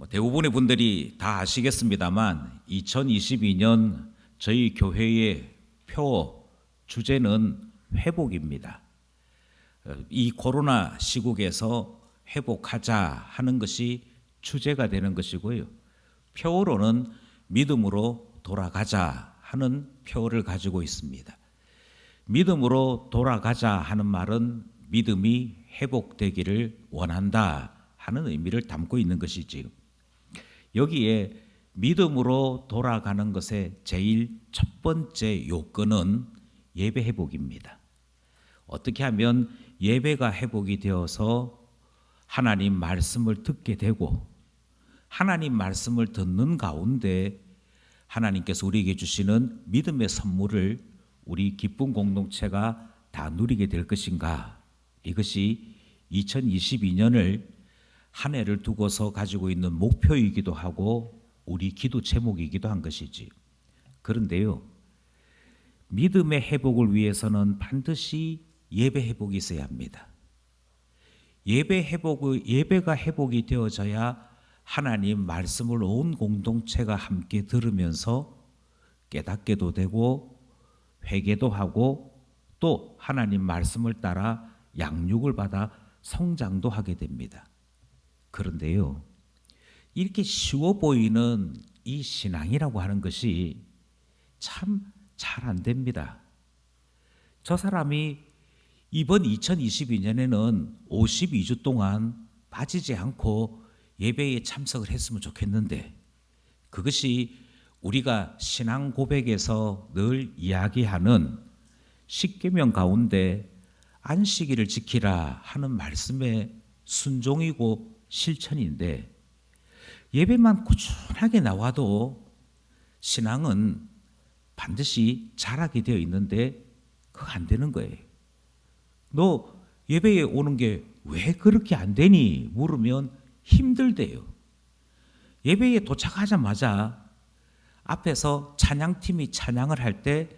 대부분의 분들이 다 아시겠습니다만 2022년 저희 교회의 표 주제는 회복입니다. 이 코로나 시국에서 회복하자 하는 것이 주제가 되는 것이고요. 표어로는 믿음으로 돌아가자 하는 표어를 가지고 있습니다. 믿음으로 돌아가자 하는 말은 믿음이 회복되기를 원한다 하는 의미를 담고 있는 것이지요. 여기에 믿음으로 돌아가는 것의 제일 첫 번째 요건은 예배 회복입니다. 어떻게 하면 예배가 회복이 되어서 하나님 말씀을 듣게 되고 하나님 말씀을 듣는 가운데 하나님께서 우리에게 주시는 믿음의 선물을 우리 기쁜 공동체가 다 누리게 될 것인가? 이것이 2022년을 한 해를 두고서 가지고 있는 목표이기도 하고 우리 기도 제목이기도 한 것이지. 그런데요, 믿음의 회복을 위해서는 반드시 예배 회복이 있어야 합니다. 예배가 회복이 되어져야 하나님 말씀을 온 공동체가 함께 들으면서 깨닫게도 되고 회개도 하고 또 하나님 말씀을 따라 양육을 받아 성장도 하게 됩니다. 그런데요, 이렇게 쉬워 보이는 이 신앙이라고 하는 것이 참 잘 안 됩니다. 저 사람이 이번 2022년에는 52주 동안 빠지지 않고 예배에 참석을 했으면 좋겠는데 그것이 우리가 신앙 고백에서 늘 이야기하는 십계명 가운데 안식일을 지키라 하는 말씀의 순종이고 실천인데 예배만 꾸준하게 나와도 신앙은 반드시 자라게 되어 있는데 그거 안 되는 거예요. 너 예배에 오는 게 왜 그렇게 안 되니? 물으면 힘들대요. 예배에 도착하자마자 앞에서 찬양팀이 찬양을 할 때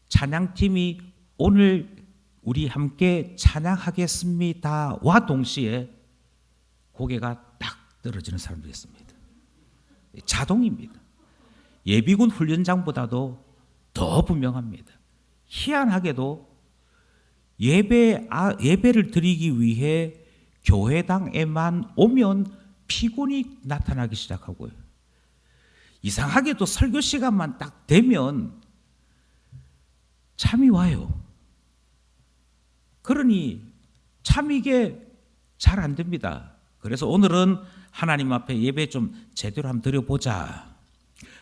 찬양팀이 오늘 우리 함께 찬양하겠습니다와 동시에 고개가 딱 떨어지는 사람도 있습니다. 자동입니다. 예비군 훈련장보다도 더 분명합니다. 희한하게도 예배를 드리기 위해 교회당에만 오면 피곤이 나타나기 시작하고요. 이상하게도 설교 시간만 딱 되면 잠이 와요. 그러니 참 이게 잘 안 됩니다. 그래서 오늘은 하나님 앞에 예배 좀 제대로 한번 드려보자.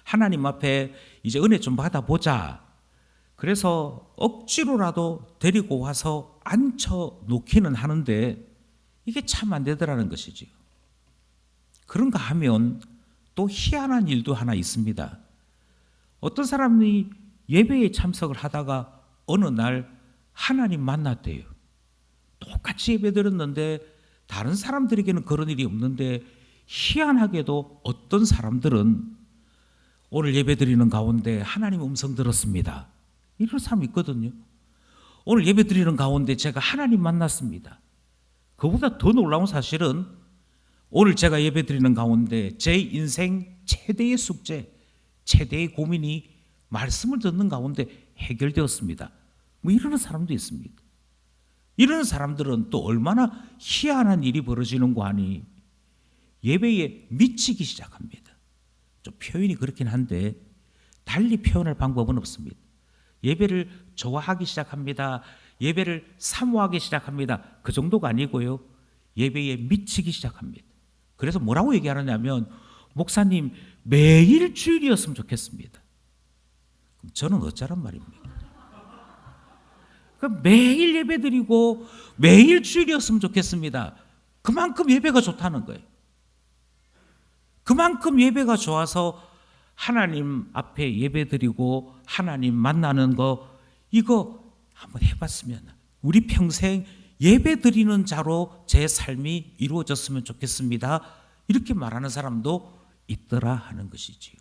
하나님 앞에 이제 은혜 좀 받아보자. 그래서 억지로라도 데리고 와서 앉혀 놓기는 하는데 이게 참 안 되더라는 것이지요. 그런가 하면 또 희한한 일도 하나 있습니다. 어떤 사람이 예배에 참석을 하다가 어느 날 하나님 만났대요. 똑같이 예배 드렸는데 다른 사람들에게는 그런 일이 없는데 희한하게도 어떤 사람들은 오늘 예배 드리는 가운데 하나님 음성 들었습니다. 이런 사람이 있거든요. 오늘 예배 드리는 가운데 제가 하나님 만났습니다. 그보다 더 놀라운 사실은 오늘 제가 예배 드리는 가운데 제 인생 최대의 숙제, 최대의 고민이 말씀을 듣는 가운데 해결되었습니다. 뭐 이러는 사람도 있습니다. 이런 사람들은 또 얼마나 희한한 일이 벌어지는 거 아니 예배에 미치기 시작합니다. 좀 표현이 그렇긴 한데 달리 표현할 방법은 없습니다. 예배를 좋아하기 시작합니다. 예배를 사모하기 시작합니다. 그 정도가 아니고요. 예배에 미치기 시작합니다. 그래서 뭐라고 얘기하느냐면 목사님 매일 주일이었으면 좋겠습니다. 그럼 저는 어쩌란 말입니까? 그럼 매일 예배 드리고 매일 주일이었으면 좋겠습니다. 그만큼 예배가 좋다는 거예요. 그만큼 예배가 좋아서 하나님 앞에 예배 드리고 하나님 만나는 거 이거 한번 해봤으면 우리 평생 예배 드리는 자로 제 삶이 이루어졌으면 좋겠습니다. 이렇게 말하는 사람도 있더라 하는 것이지요.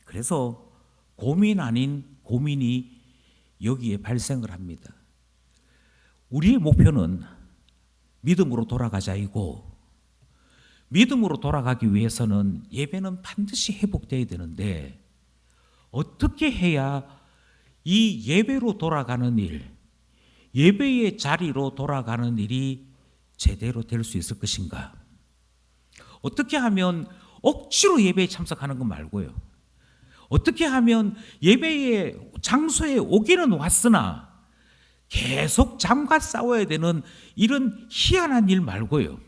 그래서 고민 아닌 고민이 여기에 발생을 합니다. 우리의 목표는 믿음으로 돌아가자이고 믿음으로 돌아가기 위해서는 예배는 반드시 회복되어야 되는데 어떻게 해야 이 예배로 돌아가는 일, 예배의 자리로 돌아가는 일이 제대로 될 수 있을 것인가? 어떻게 하면 억지로 예배에 참석하는 것 말고요. 어떻게 하면 예배의 장소에 오기는 왔으나 계속 잠과 싸워야 되는 이런 희한한 일 말고요.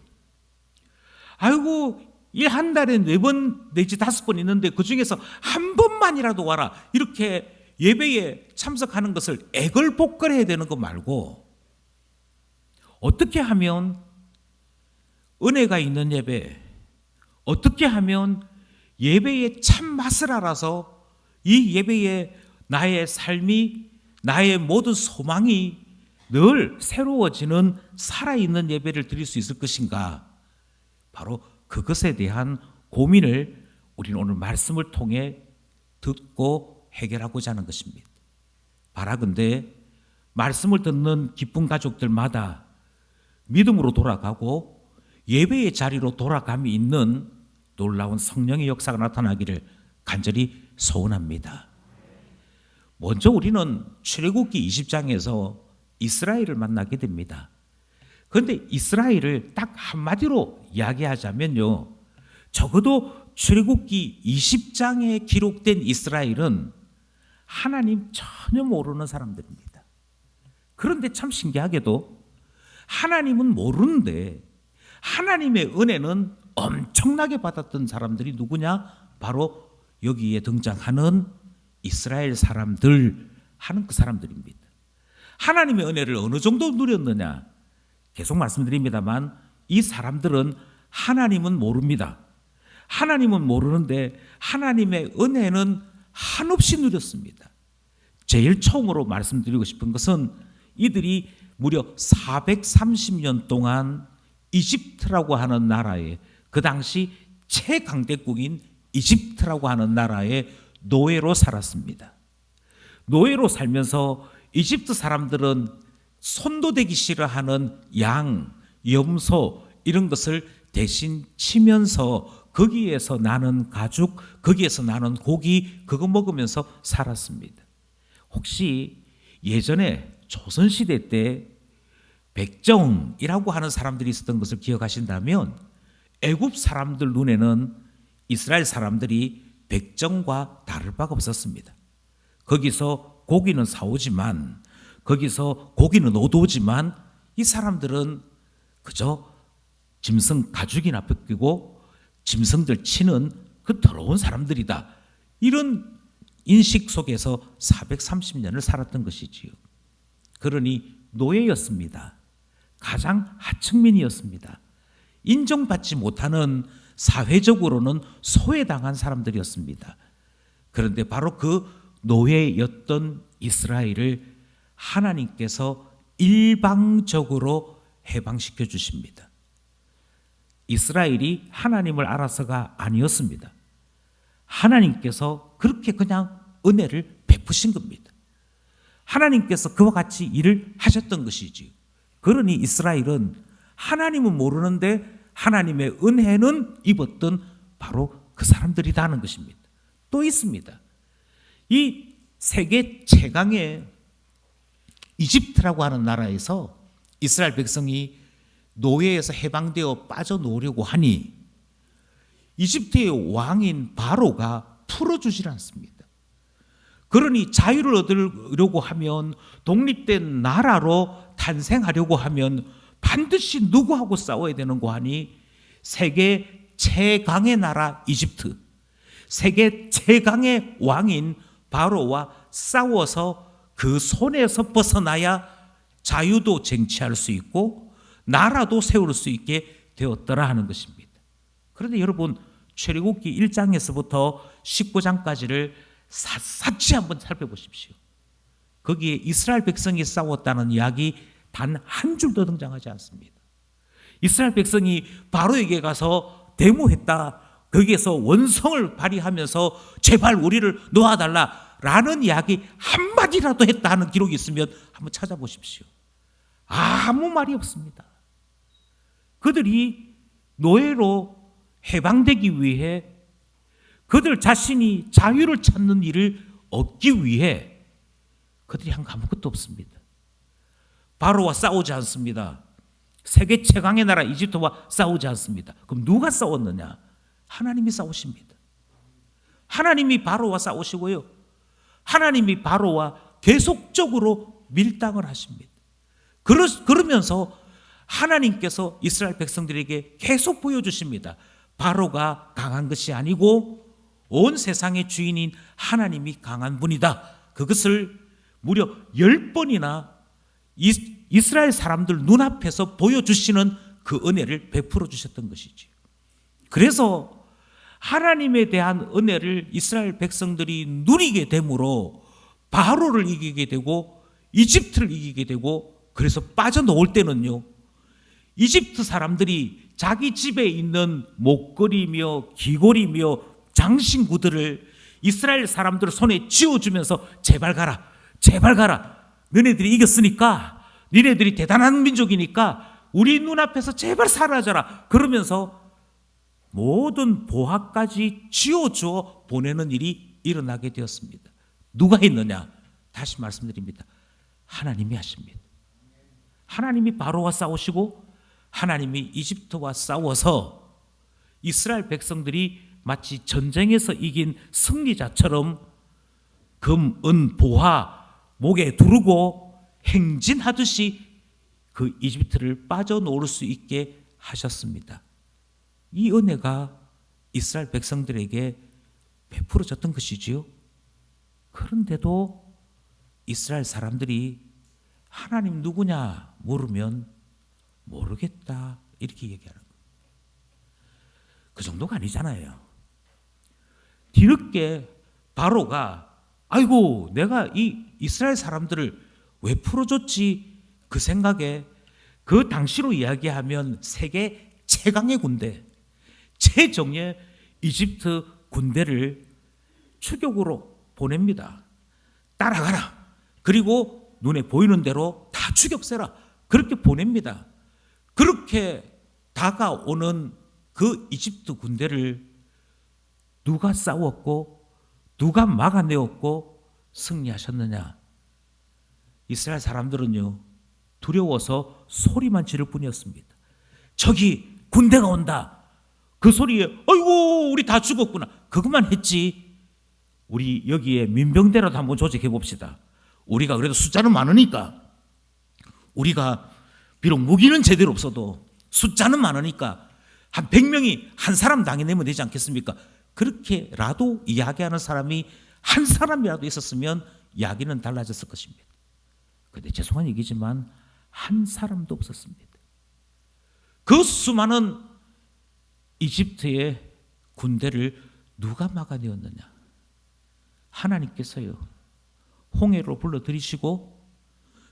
아이고, 일 한 달에 4번 내지 5번 있는데 그 중에서 한 번만이라도 와라. 이렇게 예배에 참석하는 것을 애걸복걸해야 되는 거 말고 어떻게 하면 은혜가 있는 예배, 어떻게 하면 예배의 참맛을 알아서 이 예배에 나의 삶이, 나의 모든 소망이 늘 새로워지는 살아있는 예배를 드릴 수 있을 것인가? 바로 그것에 대한 고민을 우리는 오늘 말씀을 통해 듣고 해결하고자 하는 것입니다. 바라건대 말씀을 듣는 기쁜 가족들마다 믿음으로 돌아가고 예배의 자리로 돌아감이 있는 놀라운 성령의 역사가 나타나기를 간절히 소원합니다. 먼저 우리는 출애굽기 20장에서 이스라엘을 만나게 됩니다. 그런데 이스라엘을 딱 한마디로 이야기하자면요, 적어도 출애굽기 20장에 기록된 이스라엘은 하나님 전혀 모르는 사람들입니다. 그런데 참 신기하게도 하나님은 모르는데 하나님의 은혜는 엄청나게 받았던 사람들이 누구냐? 바로 여기에 등장하는 이스라엘 사람들 하는 그 사람들입니다. 하나님의 은혜를 어느 정도 누렸느냐? 계속 말씀드립니다만 이 사람들은 하나님은 모릅니다. 하나님은 모르는데 하나님의 은혜는 한없이 누렸습니다. 제일 처음으로 말씀드리고 싶은 것은 이들이 무려 430년 동안 이집트라고 하는 나라에, 그 당시 최강대국인 이집트라고 하는 나라에 노예로 살았습니다. 노예로 살면서 이집트 사람들은 손도 대기 싫어하는 양, 염소 이런 것을 대신 치면서 거기에서 나는 가죽, 거기에서 나는 고기 그거 먹으면서 살았습니다. 혹시 예전에 조선시대 때 백정이라고 하는 사람들이 있었던 것을 기억하신다면 애굽 사람들 눈에는 이스라엘 사람들이 백정과 다를 바가 없었습니다. 거기서 고기는 사오지만, 거기서 고기는 얻어오지만 이 사람들은 그저 짐승 가죽이나 벗기고 짐승들 치는 그 더러운 사람들이다. 이런 인식 속에서 430년을 살았던 것이지요. 그러니 노예였습니다. 가장 하층민이었습니다. 인정받지 못하는, 사회적으로는 소외당한 사람들이었습니다. 그런데 바로 그 노예였던 이스라엘을 하나님께서 일방적으로 해방시켜 주십니다. 이스라엘이 하나님을 알아서가 아니었습니다. 하나님께서 그렇게 그냥 은혜를 베푸신 겁니다. 하나님께서 그와 같이 일을 하셨던 것이지요. 그러니 이스라엘은 하나님은 모르는데 하나님의 은혜는 입었던 바로 그 사람들이다 하는 것입니다. 또 있습니다. 이 세계 최강의 이집트라고 하는 나라에서 이스라엘 백성이 노예에서 해방되어 빠져나오려고 하니 이집트의 왕인 바로가 풀어주질 않습니다. 그러니 자유를 얻으려고 하면, 독립된 나라로 탄생하려고 하면 반드시 누구하고 싸워야 되는 거 하니 세계 최강의 나라 이집트, 세계 최강의 왕인 바로와 싸워서 그 손에서 벗어나야 자유도 쟁취할 수 있고 나라도 세울 수 있게 되었더라 하는 것입니다. 그런데 여러분, 출애굽기 1장에서부터 19장까지를 샅샅이 한번 살펴보십시오. 거기에 이스라엘 백성이 싸웠다는 이야기 단 한 줄도 등장하지 않습니다. 이스라엘 백성이 바로에게 가서 데모했다, 거기에서 원성을 발휘하면서 제발 우리를 놓아달라라는 이야기 한마디라도 했다 하는 기록이 있으면 한번 찾아보십시오. 아무 말이 없습니다. 그들이 노예로 해방되기 위해 그들 자신이 자유를 찾는 일을 얻기 위해 그들이 한 거 아무것도 없습니다. 바로와 싸우지 않습니다. 세계 최강의 나라 이집트와 싸우지 않습니다. 그럼 누가 싸웠느냐? 하나님이 싸우십니다. 하나님이 바로와 싸우시고요. 하나님이 바로와 계속적으로 밀당을 하십니다. 그러면서 하나님께서 이스라엘 백성들에게 계속 보여주십니다. 바로가 강한 것이 아니고 온 세상의 주인인 하나님이 강한 분이다. 그것을 무려 10번이나 이스라엘 사람들 눈앞에서 보여주시는 그 은혜를 베풀어 주셨던 것이지. 그래서 하나님에 대한 은혜를 이스라엘 백성들이 누리게 되므로 바로를 이기게 되고 이집트를 이기게 되고, 그래서 빠져나올 때는요, 이집트 사람들이 자기 집에 있는 목걸이며 귀걸이며 장신구들을 이스라엘 사람들 손에 쥐어주면서 제발 가라, 제발 가라. 너네들이 이겼으니까, 너네들이 대단한 민족이니까 우리 눈앞에서 제발 사라져라. 그러면서 모든 보화까지 쥐어주어 보내는 일이 일어나게 되었습니다. 누가 했느냐? 다시 말씀드립니다. 하나님이 하십니다. 하나님이 바로와 싸우시고 하나님이 이집트와 싸워서 이스라엘 백성들이 마치 전쟁에서 이긴 승리자처럼 금, 은, 보화 목에 두르고 행진하듯이 그 이집트를 빠져나올 수 있게 하셨습니다. 이 은혜가 이스라엘 백성들에게 베풀어졌던 것이지요. 그런데도 이스라엘 사람들이 하나님 누구냐 물으면 모르겠다 이렇게 얘기하는 거예요. 그 정도가 아니잖아요. 뒤늦게 바로가 아이고 내가 이 이스라엘 사람들을 왜 풀어줬지 그 생각에 그 당시로 이야기하면 세계 최강의 군대, 최정예 이집트 군대를 추격으로 보냅니다. 따라가라. 그리고 눈에 보이는 대로 다 추격세라. 그렇게 보냅니다. 그렇게 다가오는 그 이집트 군대를 누가 싸웠고 누가 막아내었고 승리하셨느냐? 이스라엘 사람들은요, 두려워서 소리만 지를 뿐이었습니다. 저기 군대가 온다. 그 소리에 아이고 우리 다 죽었구나. 그것만 했지. 우리 여기에 민병대라도 한번 조직해 봅시다. 우리가 그래도 숫자는 많으니까, 우리가 비록 무기는 제대로 없어도 숫자는 많으니까 한 100명이 한 사람 당해내면 되지 않겠습니까? 그렇게라도 이야기하는 사람이 한 사람이라도 있었으면 이야기는 달라졌을 것입니다. 그런데 죄송한 얘기지만 한 사람도 없었습니다. 그 수많은 이집트의 군대를 누가 막아내었느냐? 하나님께서요, 홍해로 불러들이시고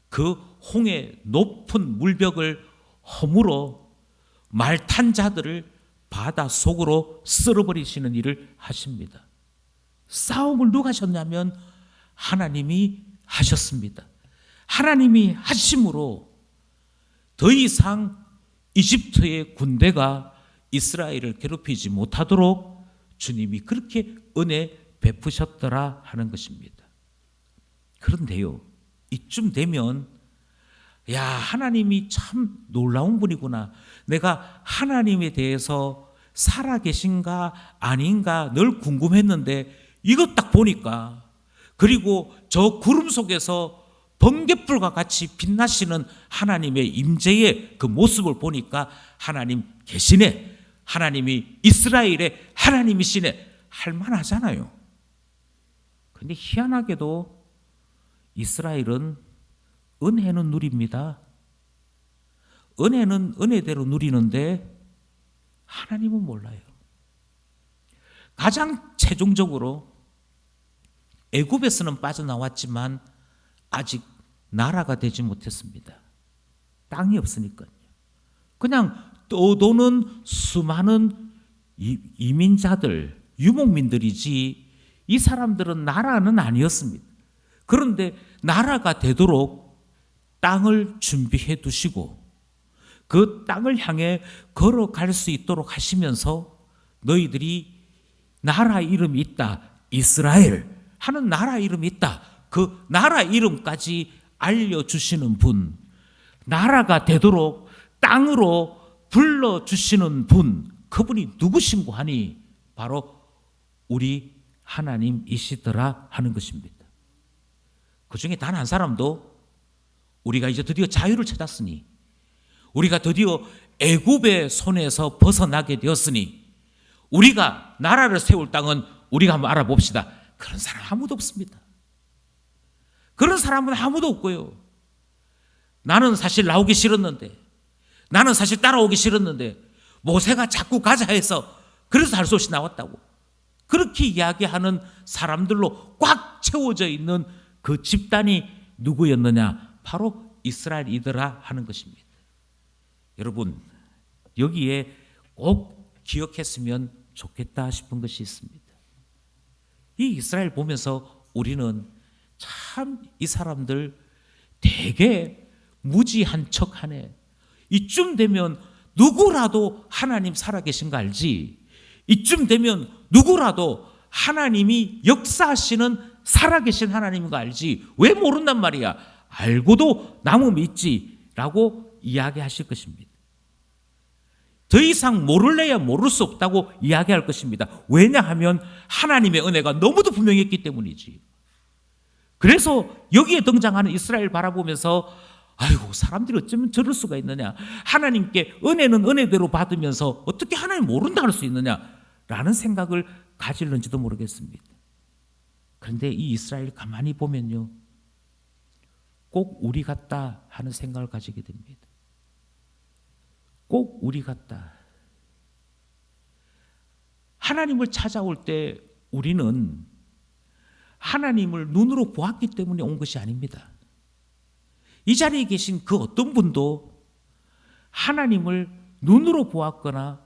그 홍해 높은 물벽을 허물어 말 탄 자들을 바다 속으로 쓸어버리시는 일을 하십니다. 싸움을 누가 하셨냐면 하나님이 하셨습니다. 하나님이 하심으로 더 이상 이집트의 군대가 이스라엘을 괴롭히지 못하도록 주님이 그렇게 은혜 베푸셨더라 하는 것입니다. 그런데요, 이쯤 되면 야, 하나님이 참 놀라운 분이구나. 내가 하나님에 대해서 살아계신가 아닌가 늘 궁금했는데 이것 딱 보니까, 그리고 저 구름 속에서 번갯불과 같이 빛나시는 하나님의 임재의 그 모습을 보니까 하나님 계시네, 하나님이 이스라엘의 하나님이시네 할만하잖아요. 근데 희한하게도 이스라엘은 은혜는 누립니다. 은혜는 은혜대로 누리는데 하나님은 몰라요. 가장 최종적으로 애굽에서는 빠져나왔지만 아직 나라가 되지 못했습니다. 땅이 없으니까요. 그냥 떠도는 수많은 이민자들, 유목민들이지 이 사람들은 나라는 아니었습니다. 그런데 나라가 되도록 땅을 준비해 두시고 그 땅을 향해 걸어갈 수 있도록 하시면서 너희들이 나라 이름이 있다. 이스라엘 하는 나라 이름이 있다. 그 나라 이름까지 알려주시는 분, 나라가 되도록 땅으로 불러주시는 분, 그분이 누구신고 하니 바로 우리 하나님이시더라 하는 것입니다. 그 중에 단 한 사람도 우리가 이제 드디어 자유를 찾았으니, 우리가 드디어 애굽의 손에서 벗어나게 되었으니 우리가 나라를 세울 땅은 우리가 한번 알아봅시다. 그런 사람 아무도 없습니다. 그런 사람은 아무도 없고요. 나는 사실 나오기 싫었는데, 나는 사실 따라오기 싫었는데 모세가 자꾸 가자 해서 그래서 할 수 없이 나왔다고, 그렇게 이야기하는 사람들로 꽉 채워져 있는 그 집단이 누구였느냐? 바로 이스라엘이더라 하는 것입니다. 여러분, 여기에 꼭 기억했으면 좋겠다 싶은 것이 있습니다. 이 이스라엘 보면서 우리는 참 이 사람들 되게 무지한 척하네. 이쯤 되면 누구라도 하나님 살아계신 거 알지? 이쯤 되면 누구라도 하나님이 역사하시는 살아계신 하나님인 거 알지? 왜 모른단 말이야? 알고도 나무 믿지라고 이야기하실 것입니다. 더 이상 모를래야 모를 수 없다고 이야기할 것입니다. 왜냐하면 하나님의 은혜가 너무도 분명했기 때문이지. 그래서 여기에 등장하는 이스라엘 바라보면서 아이고, 사람들이 어쩌면 저럴 수가 있느냐, 하나님께 은혜는 은혜대로 받으면서 어떻게 하나님 모른다 할 수 있느냐라는 생각을 가질는지도 모르겠습니다. 그런데 이 이스라엘 가만히 보면요, 꼭 우리 같다 하는 생각을 가지게 됩니다. 꼭 우리 같다. 하나님을 찾아올 때 우리는 하나님을 눈으로 보았기 때문에 온 것이 아닙니다. 이 자리에 계신 그 어떤 분도 하나님을 눈으로 보았거나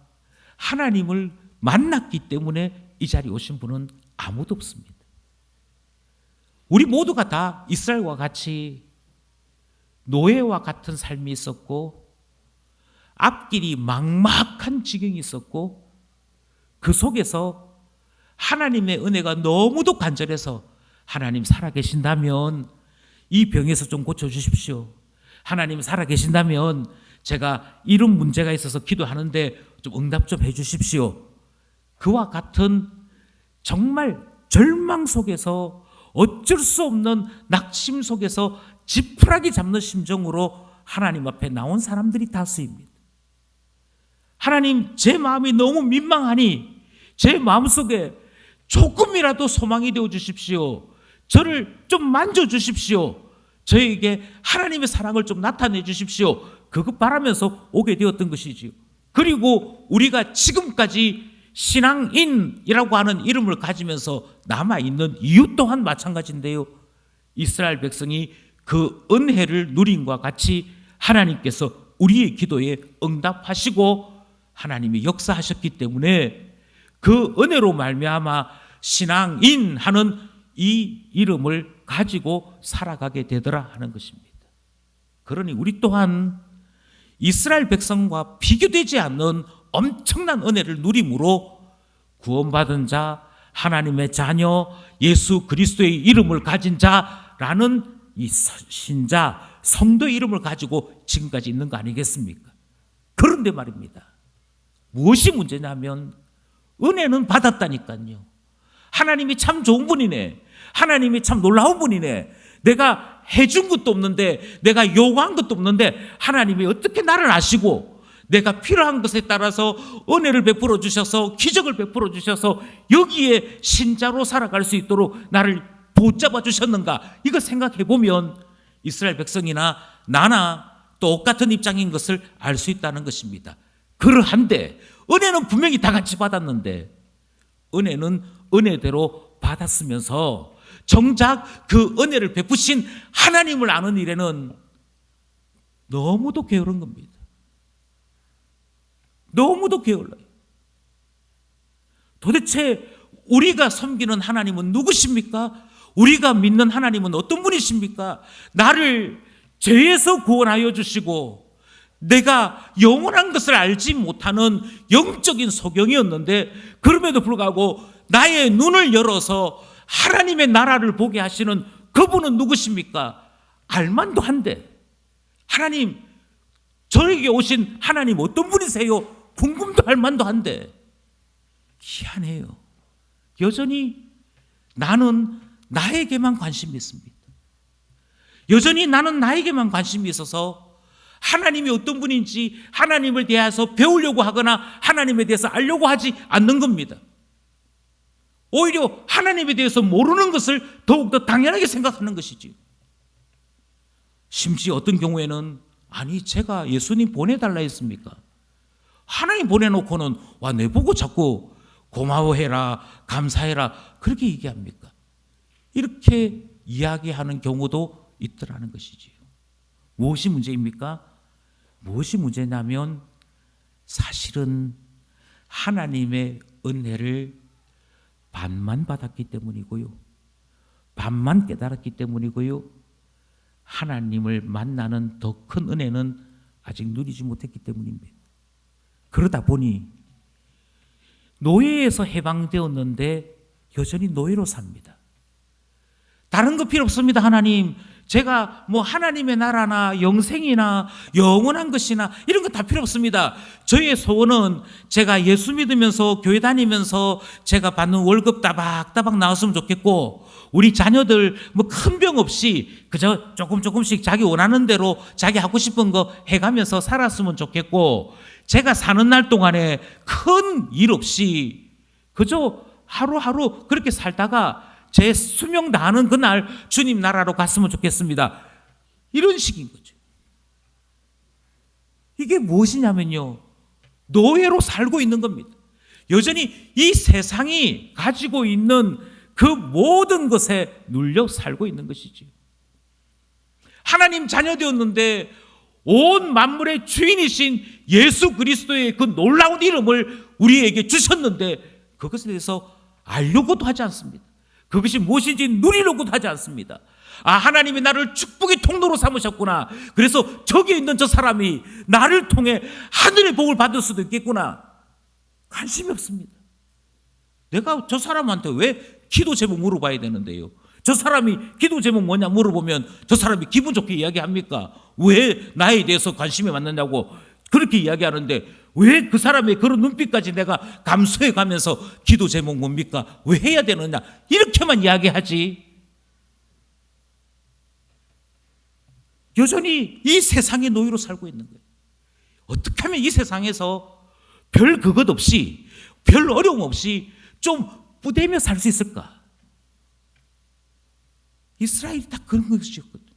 하나님을 만났기 때문에 이 자리에 오신 분은 아무도 없습니다. 우리 모두가 다 이스라엘과 같이 노예와 같은 삶이 있었고 앞길이 막막한 지경이 있었고 그 속에서 하나님의 은혜가 너무도 간절해서 하나님 살아계신다면 이 병에서 좀 고쳐주십시오. 하나님 살아계신다면 제가 이런 문제가 있어서 기도하는데 좀 응답 좀 해주십시오. 그와 같은 정말 절망 속에서 어쩔 수 없는 낙심 속에서 지푸라기 잡는 심정으로 하나님 앞에 나온 사람들이 다수입니다. 하나님, 제 마음이 너무 민망하니 제 마음속에 조금이라도 소망이 되어 주십시오. 저를 좀 만져주십시오. 저에게 하나님의 사랑을 좀 나타내 주십시오. 그거 바라면서 오게 되었던 것이지요. 그리고 우리가 지금까지 신앙인이라고 하는 이름을 가지면서 남아있는 이유 또한 마찬가지인데요. 이스라엘 백성이 그 은혜를 누림과 같이 하나님께서 우리의 기도에 응답하시고 하나님이 역사하셨기 때문에 그 은혜로 말미암아 신앙인 하는 이 이름을 가지고 살아가게 되더라 하는 것입니다. 그러니 우리 또한 이스라엘 백성과 비교되지 않는 엄청난 은혜를 누림으로 구원받은 자, 하나님의 자녀, 예수 그리스도의 이름을 가진 자라는 이 신자, 성도의 이름을 가지고 지금까지 있는 거 아니겠습니까? 그런데 말입니다, 무엇이 문제냐면 은혜는 받았다니까요. 하나님이 참 좋은 분이네, 하나님이 참 놀라운 분이네, 내가 해준 것도 없는데, 내가 요구한 것도 없는데 하나님이 어떻게 나를 아시고 내가 필요한 것에 따라서 은혜를 베풀어 주셔서 기적을 베풀어 주셔서 여기에 신자로 살아갈 수 있도록 나를 붙잡아 주셨는가, 이거 생각해 보면 이스라엘 백성이나 나나 똑같은 입장인 것을 알 수 있다는 것입니다. 그러한데 은혜는 분명히 다 같이 받았는데 은혜는 은혜대로 받았으면서 정작 그 은혜를 베푸신 하나님을 아는 일에는 너무도 게으른 겁니다. 너무도 게을러요. 도대체 우리가 섬기는 하나님은 누구십니까? 우리가 믿는 하나님은 어떤 분이십니까? 나를 죄에서 구원하여 주시고 내가 영원한 것을 알지 못하는 영적인 소경이었는데, 그럼에도 불구하고 나의 눈을 열어서 하나님의 나라를 보게 하시는 그분은 누구십니까? 알만도 한데, 하나님, 저에게 오신 하나님 어떤 분이세요? 궁금도 할 만도 한데, 희한해요. 여전히 나는 나에게만 관심이 있습니다. 여전히 나는 나에게만 관심이 있어서 하나님이 어떤 분인지 하나님을 대해서 배우려고 하거나 하나님에 대해서 알려고 하지 않는 겁니다. 오히려 하나님에 대해서 모르는 것을 더욱더 당연하게 생각하는 것이지요. 심지어 어떤 경우에는, 아니 제가 예수님 보내달라 했습니까? 하나님 보내놓고는 와 내보고 자꾸 고마워해라, 감사해라 그렇게 얘기합니까? 이렇게 이야기하는 경우도 있더라는 것이지요. 무엇이 문제입니까? 무엇이 문제냐면 사실은 하나님의 은혜를 반만 받았기 때문이고요, 반만 깨달았기 때문이고요, 하나님을 만나는 더 큰 은혜는 아직 누리지 못했기 때문입니다. 그러다 보니 노예에서 해방되었는데 여전히 노예로 삽니다. 다른 거 필요 없습니다. 하나님, 제가 뭐 하나님의 나라나 영생이나 영원한 것이나 이런 거 다 필요 없습니다. 저의 소원은 제가 예수 믿으면서 교회 다니면서 제가 받는 월급 따박따박 나왔으면 좋겠고, 우리 자녀들 뭐 큰 병 없이 그저 조금씩 자기 원하는 대로 자기 하고 싶은 거 해가면서 살았으면 좋겠고, 제가 사는 날 동안에 큰 일 없이 그저 하루하루 그렇게 살다가 제 수명 다하는 그날 주님 나라로 갔으면 좋겠습니다. 이런 식인 거죠. 이게 무엇이냐면요, 노예로 살고 있는 겁니다. 여전히 이 세상이 가지고 있는 그 모든 것에 눌려 살고 있는 것이지. 하나님 자녀 되었는데 온 만물의 주인이신 예수 그리스도의 그 놀라운 이름을 우리에게 주셨는데 그것에 대해서 알려고도 하지 않습니다. 그것이 무엇인지 누리려고도 하지 않습니다. 아, 하나님이 나를 축복의 통로로 삼으셨구나. 그래서 저기 있는 저 사람이 나를 통해 하늘의 복을 받을 수도 있겠구나. 관심이 없습니다. 내가 저 사람한테 왜 기도 제목 물어봐야 되는데요? 저 사람이 기도 제목 뭐냐 물어보면 저 사람이 기분 좋게 이야기합니까? 왜 나에 대해서 관심이 많느냐고 그렇게 이야기하는데, 왜 그 사람의 그런 눈빛까지 내가 감수해 가면서 기도 제목 뭡니까? 왜 해야 되느냐? 이렇게만 이야기하지. 여전히 이 세상의 노예로 살고 있는 거예요. 어떻게 하면 이 세상에서 별 그것 없이, 별 어려움 없이 좀 뿌대며 살 수 있을까? 이스라엘이 딱 그런 것이었거든요.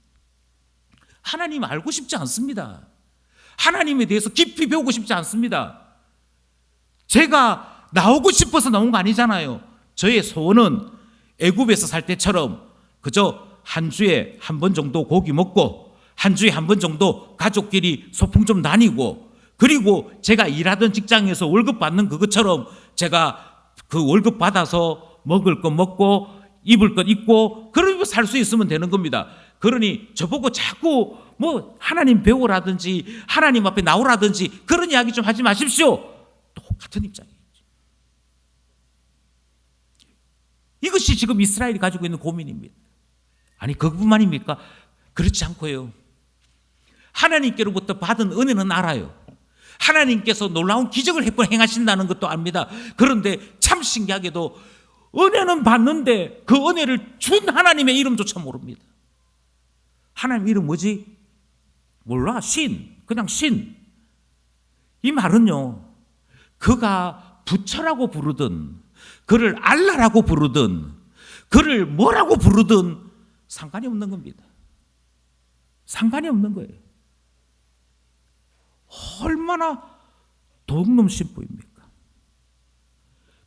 하나님 알고 싶지 않습니다. 하나님에 대해서 깊이 배우고 싶지 않습니다. 제가 나오고 싶어서 나온 거 아니잖아요. 저의 소원은 애굽에서 살 때처럼 그저 한 주에 한 번 정도 고기 먹고, 한 주에 한 번 정도 가족끼리 소풍 좀 다니고, 그리고 제가 일하던 직장에서 월급 받는 그것처럼 제가 그 월급 받아서 먹을 것 먹고 입을 것 입고 그러고 살 수 있으면 되는 겁니다. 그러니 저보고 자꾸 뭐 하나님 배우라든지 하나님 앞에 나오라든지 그런 이야기 좀 하지 마십시오. 똑같은 입장이에요. 이것이 지금 이스라엘이 가지고 있는 고민입니다. 아니 그것뿐만입니까? 그렇지 않고요, 하나님께로부터 받은 은혜는 알아요. 하나님께서 놀라운 기적을 행하신다는 것도 압니다. 그런데 참 신기하게도 은혜는 받는데 그 은혜를 준 하나님의 이름조차 모릅니다. 하나님 이름 뭐지? 몰라. 신. 그냥 신. 이 말은요, 그가 부처라고 부르든 그를 알라라고 부르든 그를 뭐라고 부르든 상관이 없는 겁니다. 상관이 없는 거예요. 얼마나 도둑놈 신부입니까?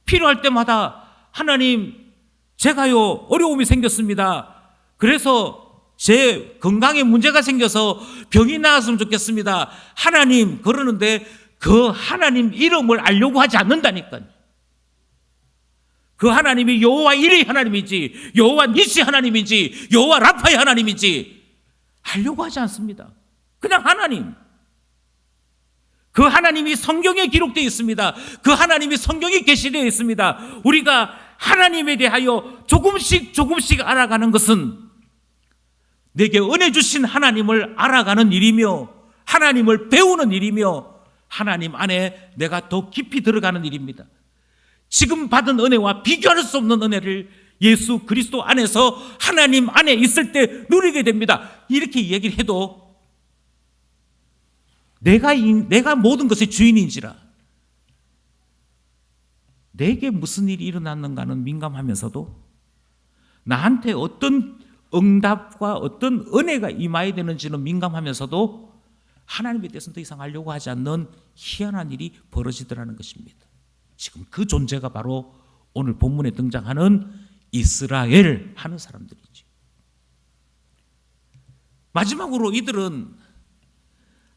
필요할 때마다 하나님, 제가요 어려움이 생겼습니다. 그래서 제 건강에 문제가 생겨서 병이 나았으면 좋겠습니다. 하나님 그러는데 그 하나님 이름을 알려고 하지 않는다니까요. 그 하나님이 여호와 이레 하나님이지, 여호와 니시 하나님이지, 여호와 라파의 하나님이지 알려고 하지 않습니다. 그냥 하나님. 그 하나님이 성경에 기록되어 있습니다. 그 하나님이 성경에 계시되어 있습니다. 우리가 하나님에 대하여 조금씩 알아가는 것은 내게 은혜 주신 하나님을 알아가는 일이며 하나님을 배우는 일이며 하나님 안에 내가 더 깊이 들어가는 일입니다. 지금 받은 은혜와 비교할 수 없는 은혜를 예수 그리스도 안에서 하나님 안에 있을 때 누리게 됩니다. 이렇게 얘기를 해도 내가 모든 것의 주인인지라 내게 무슨 일이 일어났는가는 민감하면서도 나한테 어떤 응답과 어떤 은혜가 임하여야 되는지는 민감하면서도 하나님에 대해서는 더 이상 알려고 하지 않는 희한한 일이 벌어지더라는 것입니다. 지금 그 존재가 바로 오늘 본문에 등장하는 이스라엘 하는 사람들이죠. 마지막으로 이들은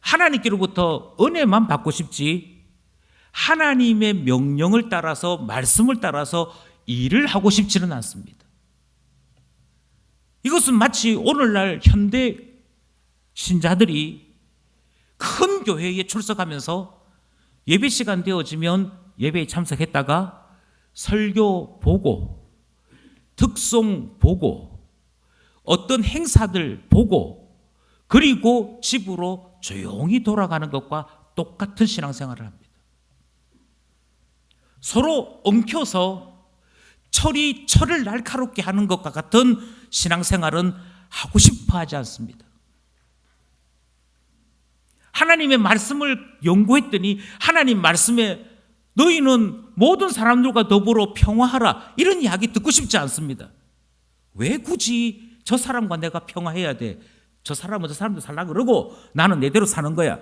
하나님께로부터 은혜만 받고 싶지 하나님의 명령을 따라서 말씀을 따라서 일을 하고 싶지는 않습니다. 이것은 마치 오늘날 현대 신자들이 큰 교회에 출석하면서 예배 시간 되어지면 예배에 참석했다가 설교 보고 특송 보고 어떤 행사들 보고 그리고 집으로 조용히 돌아가는 것과 똑같은 신앙생활을 합니다. 서로 엉켜서 철을 날카롭게 하는 것과 같은 신앙생활은 하고 싶어 하지 않습니다. 하나님의 말씀을 연구했더니 하나님 말씀에 너희는 모든 사람들과 더불어 평화하라 이런 이야기 듣고 싶지 않습니다. 왜 굳이 저 사람과 내가 평화해야 돼? 저 사람은 저 사람도 살라 그러고 나는 내대로 사는 거야.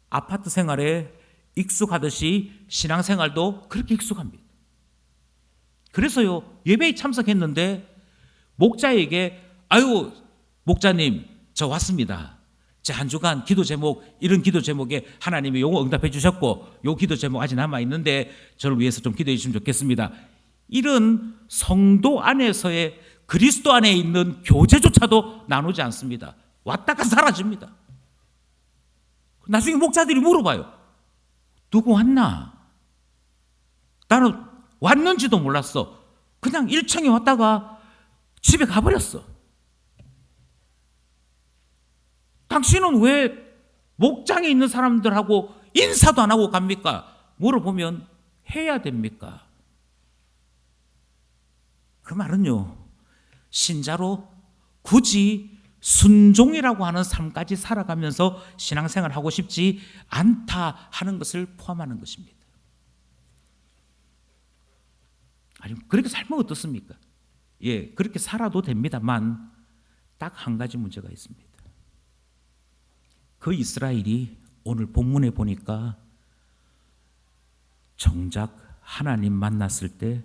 아파트 생활에 익숙하듯이 신앙생활도 그렇게 익숙합니다. 그래서요 예배에 참석했는데 목자에게 아유 목자님 저 왔습니다. 제 한 주간 기도 제목 이런 기도 제목에 하나님이 요거 응답해 주셨고 요 기도 제목 아직 남아있는데 저를 위해서 좀 기도해 주시면 좋겠습니다. 이런 성도 안에서의 그리스도 안에 있는 교제조차도 나누지 않습니다. 왔다가 사라집니다. 나중에 목자들이 물어봐요. 누구 왔나? 나는 왔는지도 몰랐어. 그냥 1층에 왔다가 집에 가버렸어. 당신은 왜 목장에 있는 사람들하고 인사도 안 하고 갑니까? 물어보면 해야 됩니까? 그 말은요, 신자로 굳이 순종이라고 하는 삶까지 살아가면서 신앙생활을 하고 싶지 않다 하는 것을 포함하는 것입니다. 아니, 그렇게 살면 어떻습니까? 예, 그렇게 살아도 됩니다만 딱 한 가지 문제가 있습니다. 그 이스라엘이 오늘 본문에 보니까 정작 하나님 만났을 때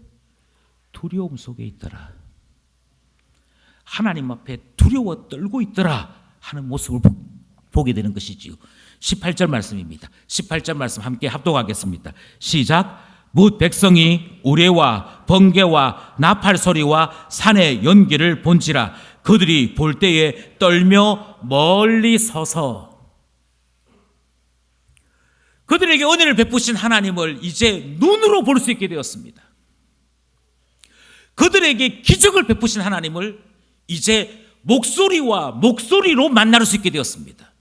두려움 속에 있더라. 하나님 앞에 두려워 떨고 있더라 하는 모습을 보게 되는 것이지요. 18절 말씀입니다. 18절 말씀 함께 합독하겠습니다. 시작. 뭇 백성이 우레와 번개와 나팔 소리와 산의 연기를 본지라 그들이 볼 때에 떨며 멀리 서서 그들에게 은혜를 베푸신 하나님을 이제 눈으로 볼 수 있게 되었습니다. 그들에게 기적을 베푸신 하나님을 이제 목소리와 목소리로 만날 수 있게 되었습니다.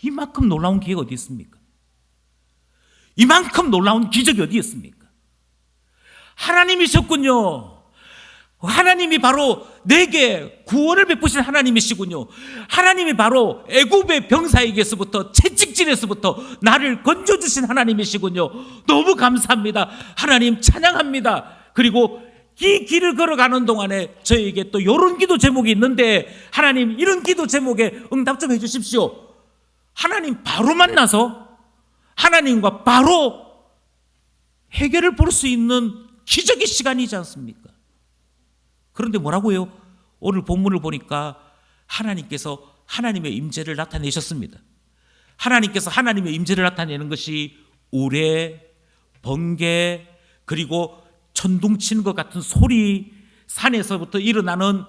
이만큼 놀라운 기회가 어디 있습니까? 이만큼 놀라운 기적이 어디 있습니까? 하나님이셨군요. 하나님이 바로 내게 구원을 베푸신 하나님이시군요. 하나님이 바로 애굽의 병사에게서부터 채찍질에서부터 나를 건져주신 하나님이시군요. 너무 감사합니다. 하나님 찬양합니다. 그리고 이 길을 걸어가는 동안에 저에게 또 이런 기도 제목이 있는데 하나님 이런 기도 제목에 응답 좀 해주십시오. 하나님 바로 만나서 하나님과 바로 해결을 볼 수 있는 기적의 시간이지 않습니까? 그런데 뭐라고요? 오늘 본문을 보니까 하나님께서 하나님의 임재를 나타내셨습니다. 하나님께서 하나님의 임재를 나타내는 것이 우레, 번개, 그리고 천둥 치는 것 같은 소리, 산에서부터 일어나는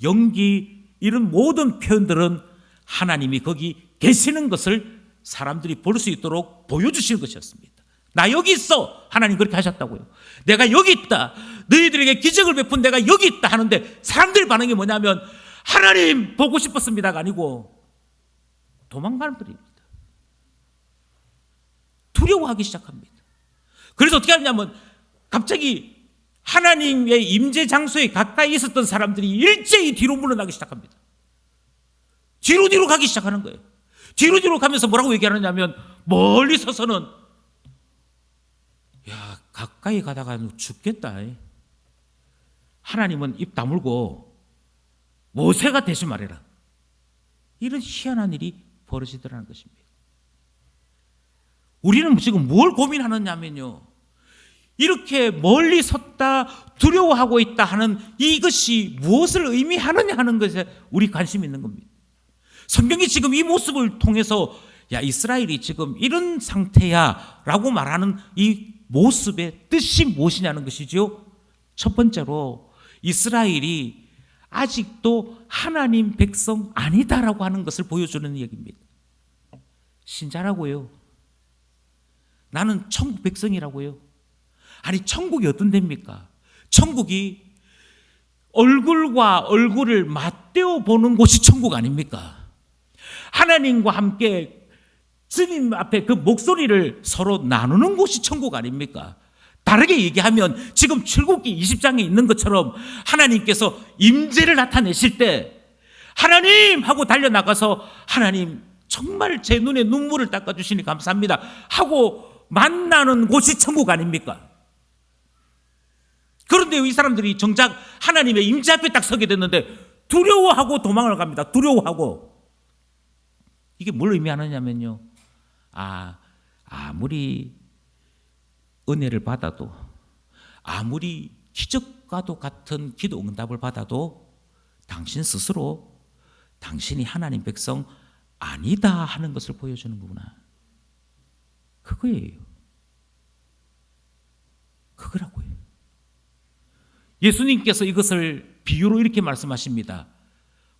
연기, 이런 모든 표현들은 하나님이 거기 계시는 것을 사람들이 볼 수 있도록 보여주시는 것이었습니다. 나 여기 있어. 하나님 그렇게 하셨다고요. 내가 여기 있다. 너희들에게 기적을 베푼 내가 여기 있다 하는데 사람들 반응이 뭐냐면 하나님 보고 싶었습니다가 아니고 도망가는 분입니다. 두려워하기 시작합니다. 그래서 어떻게 하냐면 갑자기 하나님의 임재 장소에 가까이 있었던 사람들이 일제히 뒤로 물러나기 시작합니다. 뒤로 가기 시작하는 거예요. 뒤로 가면서 뭐라고 얘기하느냐면 멀리 서서는 야, 가까이 가다가 죽겠다. 하나님은 입 다물고 모세가 대신 말해라. 이런 희한한 일이 벌어지더라는 것입니다. 우리는 지금 뭘 고민하느냐면요, 이렇게 멀리 섰다 두려워하고 있다 하는 이것이 무엇을 의미하느냐 하는 것에 우리 관심이 있는 겁니다. 성경이 지금 이 모습을 통해서 야, 이스라엘이 지금 이런 상태야 라고 말하는 이 모습의 뜻이 무엇이냐는 것이죠. 첫 번째로 이스라엘이 아직도 하나님 백성 아니다라고 하는 것을 보여주는 얘기입니다. 신자라고요. 나는 천국 백성이라고요. 아니, 천국이 어떤 데입니까? 천국이 얼굴과 얼굴을 맞대어 보는 곳이 천국 아닙니까? 하나님과 함께 주님 앞에 그 목소리를 서로 나누는 곳이 천국 아닙니까? 다르게 얘기하면 지금 출애굽기 20장에 있는 것처럼 하나님께서 임재를 나타내실 때 하나님 하고 달려나가서 하나님 정말 제 눈에 눈물을 닦아주시니 감사합니다 하고 만나는 곳이 천국 아닙니까? 그런데 이 사람들이 정작 하나님의 임재 앞에 딱 서게 됐는데 두려워하고 도망을 갑니다. 두려워하고. 이게 뭘 의미하느냐면요, 아무리 은혜를 받아도, 아무리 기적과도 같은 기도 응답을 받아도 당신 스스로 당신이 하나님 백성 아니다 하는 것을 보여주는 거구나. 그거예요. 그거라고요. 예수님께서 이것을 비유로 이렇게 말씀하십니다.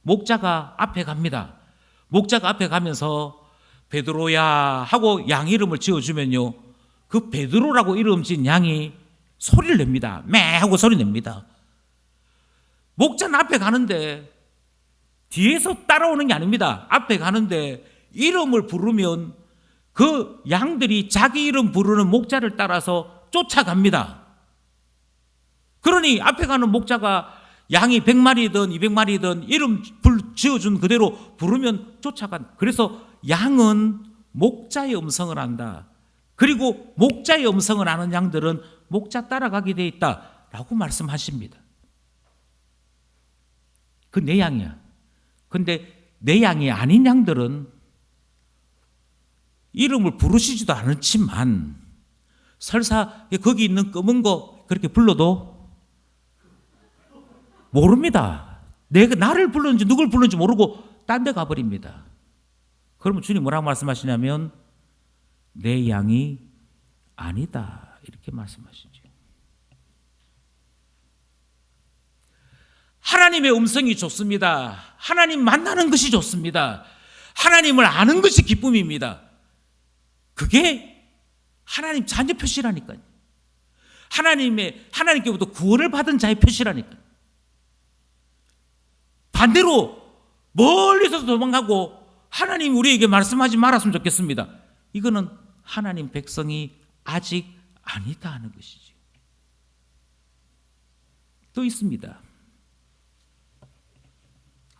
목자가 앞에 갑니다. 목자가 앞에 가면서 베드로야 하고 양 이름을 지어주면요, 그 베드로라고 이름 지은 양이 소리를 냅니다. 매 하고 소리 냅니다. 목자는 앞에 가는데 뒤에서 따라오는 게 아닙니다. 앞에 가는데 이름을 부르면 그 양들이 자기 이름 부르는 목자를 따라서 쫓아갑니다. 그러니 앞에 가는 목자가 양이 100마리든 200마리든 이름 지어준 그대로 부르면 쫓아간. 그래서 양은 목자의 음성을 안다. 그리고 목자의 음성을 아는 양들은 목자 따라가게 돼 있다라고 말씀하십니다. 그 내 양이야. 근데 내 양이 아닌 양들은 이름을 부르시지도 않지만 설사 거기 있는 검은 거 그렇게 불러도 모릅니다. 내가 나를 불렀는지 누굴 불렀는지 모르고 딴 데 가버립니다. 그러면 주님 뭐라고 말씀하시냐면 내 양이 아니다 이렇게 말씀하시죠. 하나님의 음성이 좋습니다. 하나님 만나는 것이 좋습니다. 하나님을 아는 것이 기쁨입니다. 그게 하나님 자녀 표시라니까요. 하나님께부터 구원을 받은 자의 표시라니까요. 반대로 멀리서 도망가고 하나님 우리에게 말씀하지 말았으면 좋겠습니다. 이거는 하나님 백성이 아직 아니다 하는 것이죠. 또 있습니다.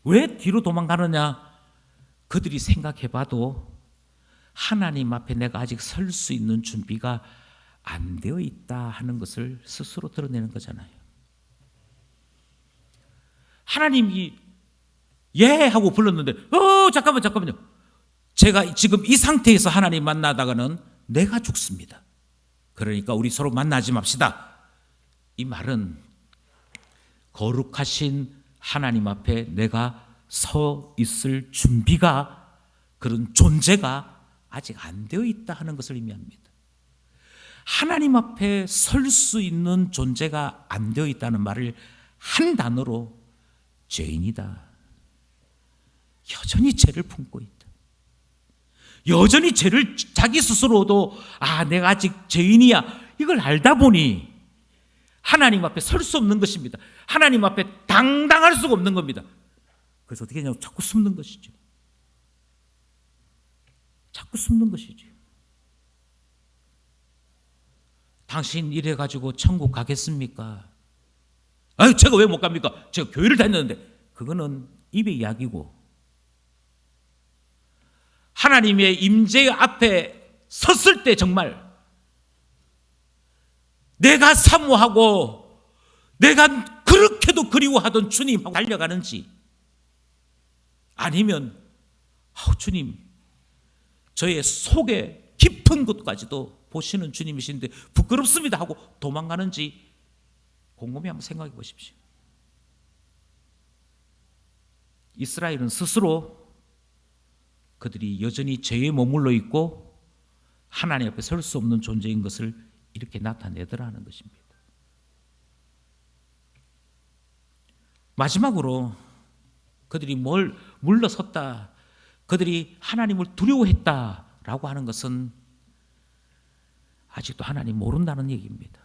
왜 뒤로 도망가느냐? 그들이 생각해봐도 하나님 앞에 내가 아직 설 수 있는 준비가 안 되어 있다 하는 것을 스스로 드러내는 거잖아요. 하나님이 예 하고 불렀는데 잠깐만요. 제가 지금 이 상태에서 하나님 만나다가는 내가 죽습니다. 그러니까 우리 서로 만나지 맙시다. 이 말은 거룩하신 하나님 앞에 내가 서 있을 준비가, 그런 존재가 아직 안 되어 있다 하는 것을 의미합니다. 하나님 앞에 설 수 있는 존재가 안 되어 있다는 말을 한 단어로, 죄인이다, 여전히 죄를 품고 있다, 여전히 죄를 자기 스스로도 내가 아직 죄인이야 이걸 알다 보니 하나님 앞에 설 수 없는 것입니다. 하나님 앞에 당당할 수가 없는 겁니다. 그래서 어떻게 하냐고 자꾸 숨는 것이죠. 자꾸 숨는 것이죠. 당신 이래가지고 천국 가겠습니까? 제가 왜 못 갑니까? 제가 교회를 다녔는데. 그거는 입의 이야기고, 하나님의 임재 앞에 섰을 때 정말 내가 사모하고 내가 그렇게도 그리워하던 주님하고 달려가는지, 아니면 주님 저의 속에 깊은 곳까지도 보시는 주님이신데 부끄럽습니다 하고 도망가는지 곰곰이 한번 생각해 보십시오. 이스라엘은 스스로 그들이 여전히 죄에 머물러 있고 하나님 앞에 설 수 없는 존재인 것을 이렇게 나타내더라는 것입니다. 마지막으로 그들이 뭘 물러섰다, 그들이 하나님을 두려워했다라고 하는 것은 아직도 하나님 모른다는 얘기입니다.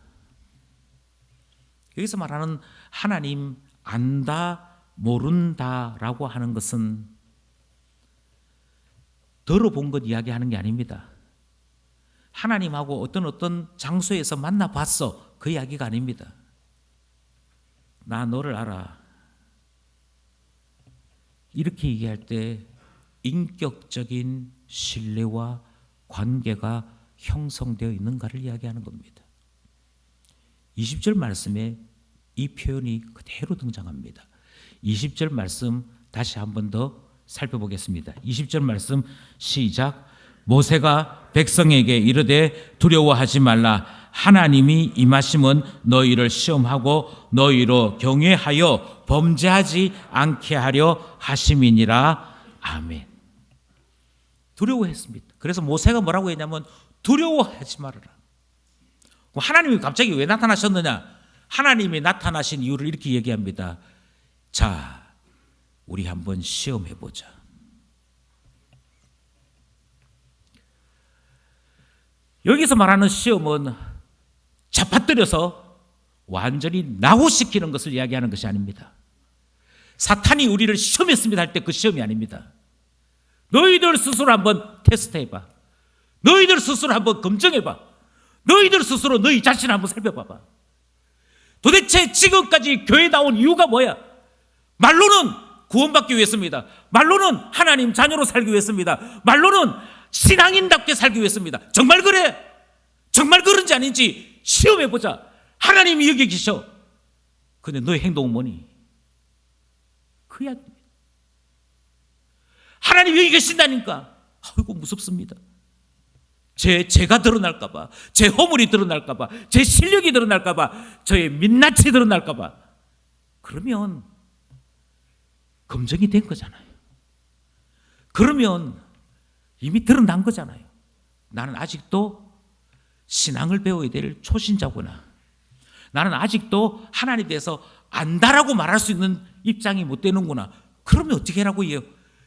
여기서 말하는 하나님 안다, 모른다라고 하는 것은 들어본 것 이야기하는 게 아닙니다. 하나님하고 어떤 장소에서 만나봤어 그 이야기가 아닙니다. 나 너를 알아 이렇게 얘기할 때 인격적인 신뢰와 관계가 형성되어 있는가를 이야기하는 겁니다. 20절 말씀에 이 표현이 그대로 등장합니다. 20절 말씀 다시 한 번 더 살펴보겠습니다. 20절 말씀 시작. 모세가 백성에게 이르되 두려워하지 말라. 하나님이 임하심은 너희를 시험하고 너희로 경외하여 범죄하지 않게 하려 하심이니라. 아멘. 두려워했습니다. 그래서 모세가 뭐라고 했냐면 두려워하지 말아라. 하나님이 갑자기 왜 나타나셨느냐? 하나님이 나타나신 이유를 이렇게 얘기합니다. 자, 우리 한번 시험해 보자. 여기서 말하는 시험은 잡아뜨려서 완전히 나후시키는 것을 이야기하는 것이 아닙니다. 사탄이 우리를 시험했습니다 할 때 그 시험이 아닙니다. 너희들 스스로 한번 테스트해봐. 너희들 스스로 한번 검증해봐. 너희들 스스로 너희 자신을 한번 살펴봐봐. 도대체 지금까지 교회 나온 이유가 뭐야? 말로는 구원받기 위해서입니다. 말로는 하나님 자녀로 살기 위해서입니다. 말로는 신앙인답게 살기 위해서입니다. 정말 그래? 정말 그런지 아닌지 시험해보자. 하나님이 여기 계셔. 근데 너의 행동은 뭐니? 그 이야기입니다. 하나님이 여기 계신다니까. 아이고 무섭습니다. 제가 드러날까봐, 제 허물이 드러날까봐, 제 실력이 드러날까봐, 저의 민낯이 드러날까봐. 그러면 검증이 된 거잖아요. 그러면 이미 드러난 거잖아요. 나는 아직도 신앙을 배워야 될 초신자구나. 나는 아직도 하나님에 대해서 안다라고 말할 수 있는 입장이 못 되는구나. 그러면 어떻게 하라고 해요?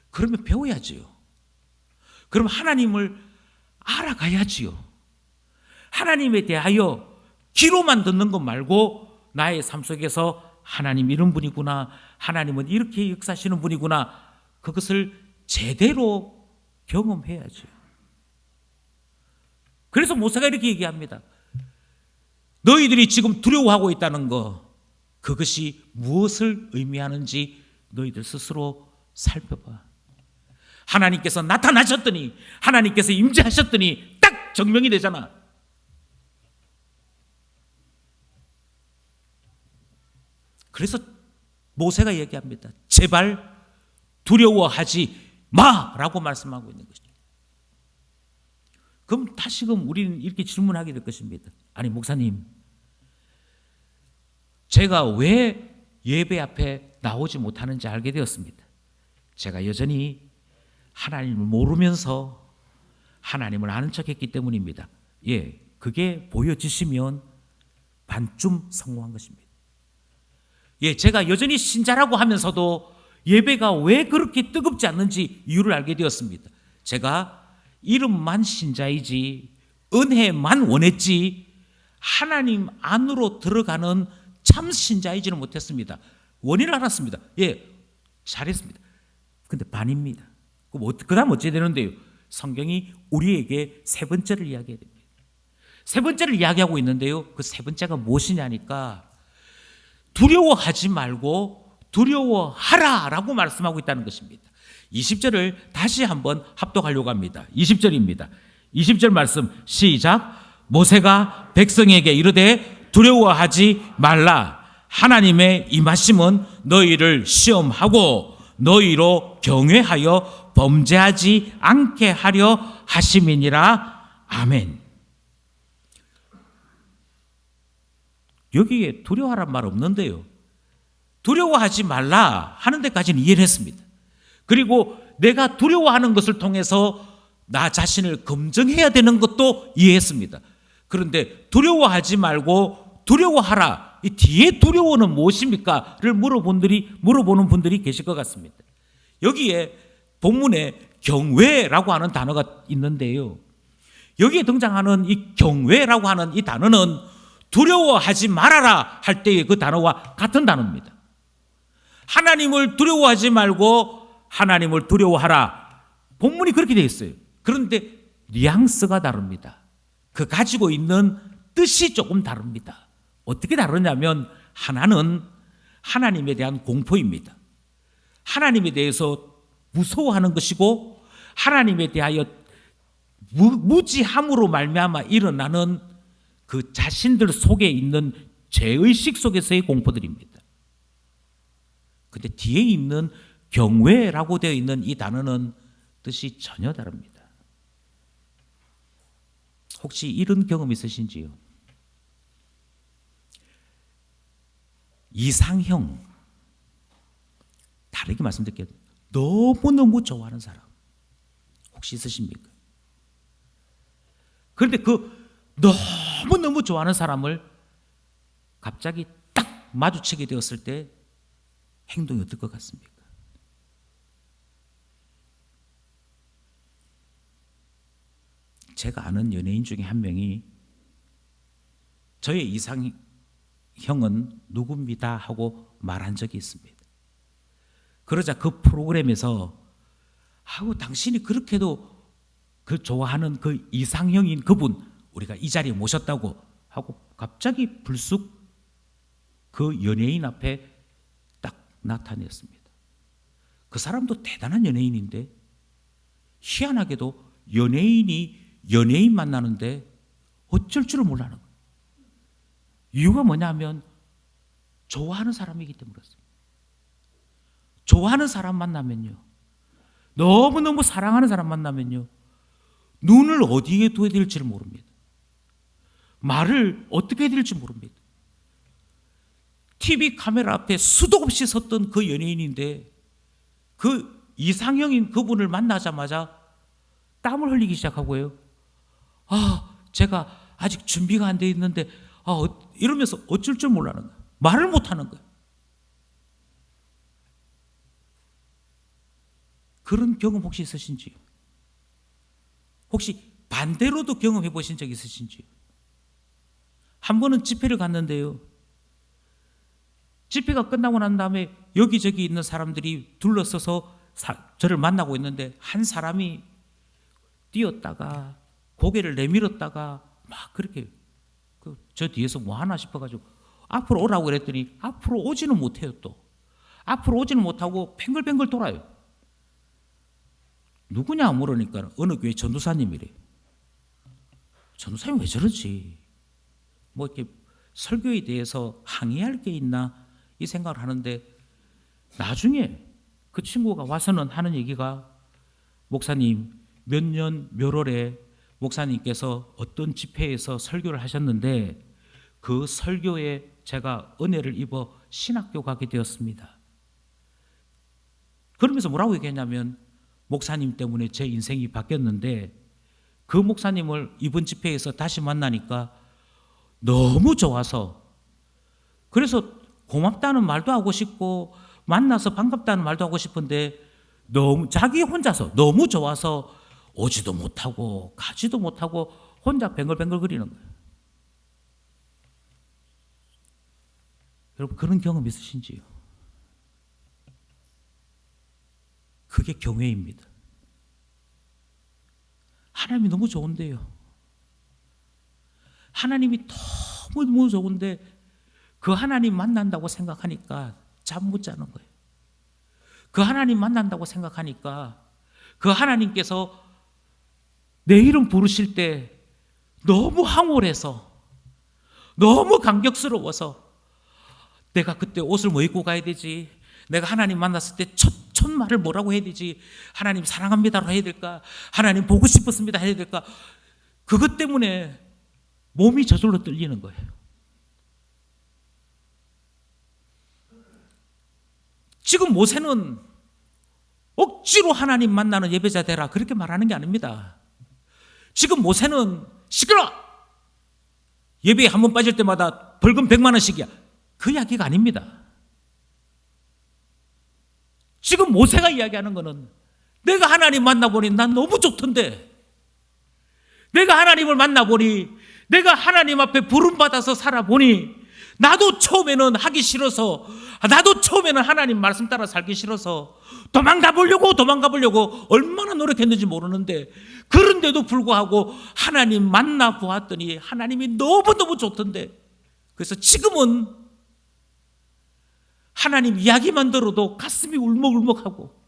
그러면 배워야지요. 그럼 하나님을 알아가야지요. 하나님에 대하여 귀로만 듣는 것 말고 나의 삶 속에서 하나님 이런 분이구나, 하나님은 이렇게 역사하시는 분이구나, 그것을 제대로 경험해야죠. 그래서 모세가 이렇게 얘기합니다. 너희들이 지금 두려워하고 있다는 거, 그것이 무엇을 의미하는지 너희들 스스로 살펴봐. 하나님께서 나타나셨더니, 하나님께서 임재하셨더니 딱 증명이 되잖아. 그래서 모세가 얘기합니다. 제발 두려워하지 마라고 말씀하고 있는 것이죠. 그럼 다시금 우리는 이렇게 질문하게 될 것입니다. 아니 목사님, 제가 왜 예배 앞에 나오지 못하는지 알게 되었습니다. 제가 여전히 하나님을 모르면서 하나님을 아는 척했기 때문입니다. 예, 그게 보여지시면 반쯤 성공한 것입니다. 예, 제가 여전히 신자라고 하면서도 예배가 왜 그렇게 뜨겁지 않는지 이유를 알게 되었습니다. 제가 이름만 신자이지 은혜만 원했지 하나님 안으로 들어가는 참 신자이지는 못했습니다. 원인을 알았습니다. 예, 잘했습니다. 근데 반입니다. 그 다음 어찌 되는데요? 성경이 우리에게 세 번째를 이야기해야 됩니다. 세 번째를 이야기하고 있는데요. 그 세 번째가 무엇이냐니까 두려워하지 말고 두려워하라 라고 말씀하고 있다는 것입니다. 20절을 다시 한번 합독하려고 합니다. 20절입니다. 20절 말씀 시작. 모세가 백성에게 이르되 두려워하지 말라. 하나님의 임하심은 너희를 시험하고 너희로 경외하여 범죄하지 않게 하려 하심이니라. 아멘. 여기에 두려워하란 말 없는데요. 두려워하지 말라 하는 데까지는 이해를 했습니다. 그리고 내가 두려워하는 것을 통해서 나 자신을 검증해야 되는 것도 이해했습니다. 그런데 두려워하지 말고 두려워하라. 이 뒤에 두려워는 무엇입니까? 를 물어보는 분들이 계실 것 같습니다. 여기에 본문에 경외라고 하는 단어가 있는데요. 여기에 등장하는 이 경외라고 하는 이 단어는 두려워하지 말아라 할 때의 그 단어와 같은 단어입니다. 하나님을 두려워하지 말고 하나님을 두려워하라. 본문이 그렇게 되어 있어요. 그런데 뉘앙스가 다릅니다. 그 가지고 있는 뜻이 조금 다릅니다. 어떻게 다르냐면 하나는 하나님에 대한 공포입니다. 하나님에 대해서 무서워하는 것이고 하나님에 대하여 무지함으로 말미암아 일어나는 그 자신들 속에 있는 죄의식 속에서의 공포들입니다. 근데 뒤에 있는 경외라고 되어 있는 이 단어는 뜻이 전혀 다릅니다. 혹시 이런 경험 있으신지요? 이상형, 다르게 말씀드릴게요. 너무너무 좋아하는 사람 혹시 있으십니까? 그런데 그 너무너무 좋아하는 사람을 갑자기 딱 마주치게 되었을 때 행동이 어떨 것 같습니까? 제가 아는 연예인 중에 한 명이 저의 이상형은 누굽니다 하고 말한 적이 있습니다. 그러자 그 프로그램에서 당신이 그렇게도 그 좋아하는 그 이상형인 그분 우리가 이 자리에 모셨다고 하고 갑자기 불쑥 그 연예인 앞에 딱 나타냈습니다. 그 사람도 대단한 연예인인데 희한하게도 연예인이 연예인 만나는데 어쩔 줄을 몰라는 거예요. 이유가 뭐냐면 좋아하는 사람이기 때문에 그렇습니다. 좋아하는 사람 만나면요, 너무너무 사랑하는 사람 만나면요, 눈을 어디에 둬야 될지를 모릅니다. 말을 어떻게 해야 될지 모릅니다. TV 카메라 앞에 수도 없이 섰던 그 연예인인데 그 이상형인 그분을 만나자마자 땀을 흘리기 시작하고요. 제가 아직 준비가 안 돼 있는데 이러면서 어쩔 줄 몰라는 거예요. 말을 못하는 거예요. 그런 경험 혹시 있으신지요? 혹시 반대로도 경험해 보신 적 있으신지요? 한 번은 집회를 갔는데요, 집회가 끝나고 난 다음에 여기저기 있는 사람들이 둘러서서 저를 만나고 있는데 한 사람이 뛰었다가 고개를 내밀었다가 막 그렇게 저 뒤에서 뭐 하나 싶어가지고 앞으로 오라고 그랬더니 앞으로 오지는 못해요. 또 앞으로 오지는 못하고 뱅글뱅글 돌아요. 누구냐 물으니까 어느 교회 전도사님이래. 전도사님 왜 저러지? 뭐 이렇게 설교에 대해서 항의할 게 있나 이 생각을 하는데 나중에 그 친구가 와서는 하는 얘기가, 목사님 몇 년 몇 월에 목사님께서 어떤 집회에서 설교를 하셨는데 그 설교에 제가 은혜를 입어 신학교 가게 되었습니다. 그러면서 뭐라고 얘기했냐면, 목사님 때문에 제 인생이 바뀌었는데 그 목사님을 이번 집회에서 다시 만나니까 너무 좋아서, 그래서 고맙다는 말도 하고 싶고 만나서 반갑다는 말도 하고 싶은데 너무 자기 혼자서 너무 좋아서 오지도 못하고 가지도 못하고 혼자 뱅글뱅글 거리는 거예요. 여러분 그런 경험 있으신지요? 그게 교회입니다. 하나님이 너무 좋은데요. 하나님이 너무 좋은데 그 하나님 만난다고 생각하니까 잠 못 자는 거예요. 그 하나님 만난다고 생각하니까 그 하나님께서 내 이름 부르실 때 너무 황홀해서 너무 감격스러워서 내가 그때 옷을 뭐 입고 가야 되지? 내가 하나님 만났을 때 첫 말을 뭐라고 해야 되지? 하나님 사랑합니다로 해야 될까? 하나님 보고 싶었습니다 해야 될까? 그것 때문에 몸이 저절로 떨리는 거예요. 지금 모세는 억지로 하나님 만나는 예배자 되라 그렇게 말하는 게 아닙니다. 지금 모세는 시끄러! 예배에 한 번 빠질 때마다 벌금 100만 원씩이야. 그 이야기가 아닙니다. 지금 모세가 이야기하는 거는 내가 하나님 만나보니 난 너무 좋던데, 내가 하나님을 만나보니, 내가 하나님 앞에 부름받아서 살아보니 나도 처음에는 하기 싫어서, 나도 처음에는 하나님 말씀 따라 살기 싫어서 도망가 보려고 얼마나 노력했는지 모르는데, 그런데도 불구하고 하나님 만나 보았더니 하나님이 너무너무 좋던데, 그래서 지금은 하나님 이야기만 들어도 가슴이 울먹울먹하고,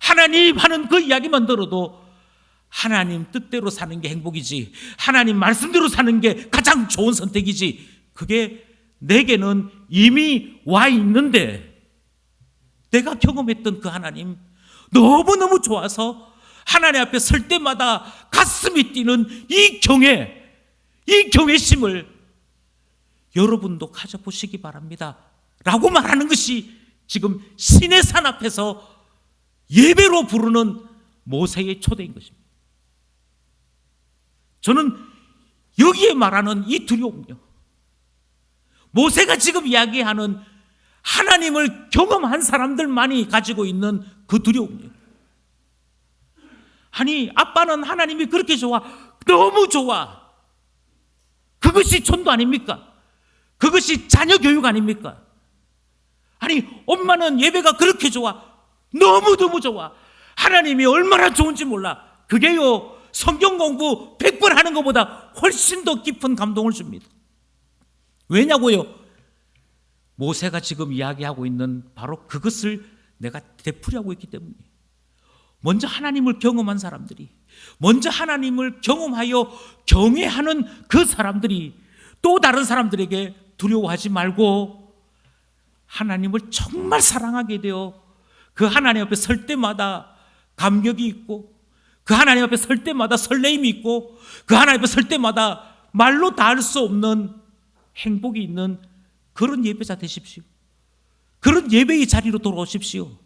하나님 하는 그 이야기만 들어도 하나님 뜻대로 사는 게 행복이지, 하나님 말씀대로 사는 게 가장 좋은 선택이지, 그게 내게는 이미 와 있는데, 내가 경험했던 그 하나님 너무너무 좋아서 하나님 앞에 설 때마다 가슴이 뛰는 이 경외심을 여러분도 가져보시기 바랍니다 라고 말하는 것이 지금 시내산 앞에서 예배로 부르는 모세의 초대인 것입니다. 저는 여기에 말하는 이 두려움요, 모세가 지금 이야기하는 하나님을 경험한 사람들만이 가지고 있는 그 두려움이에요. 아니, 아빠는 하나님이 그렇게 좋아, 너무 좋아. 그것이 전도 아닙니까? 그것이 자녀 교육 아닙니까? 아니, 엄마는 예배가 그렇게 좋아, 너무너무 좋아. 하나님이 얼마나 좋은지 몰라. 그게요, 성경 공부 100번 하는 것보다 훨씬 더 깊은 감동을 줍니다. 왜냐고요? 모세가 지금 이야기하고 있는 바로 그것을 내가 되풀이하고 있기 때문이에요. 먼저 하나님을 경험한 사람들이, 먼저 하나님을 경험하여 경외하는 그 사람들이 또 다른 사람들에게 두려워하지 말고 하나님을 정말 사랑하게 되어 그 하나님 앞에 설 때마다 감격이 있고, 그 하나님 앞에 설 때마다 설레임이 있고, 그 하나님 앞에 설 때마다 말로 다 할 수 없는 행복이 있는 그런 예배자 되십시오. 그런 예배의 자리로 돌아오십시오.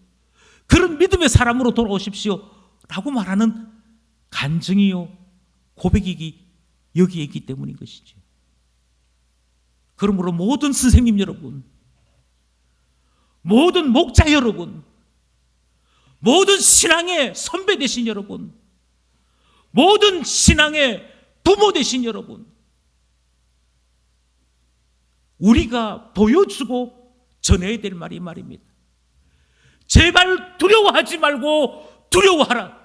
그런 믿음의 사람으로 돌아오십시오 라고 말하는 간증이요, 고백이 여기에 있기 때문인 것이죠. 그러므로 모든 선생님 여러분, 모든 목자 여러분, 모든 신앙의 선배 되신 여러분, 모든 신앙의 부모 되신 여러분, 우리가 보여주고 전해야 될 말이 말입니다. 제발 두려워하지 말고 두려워하라.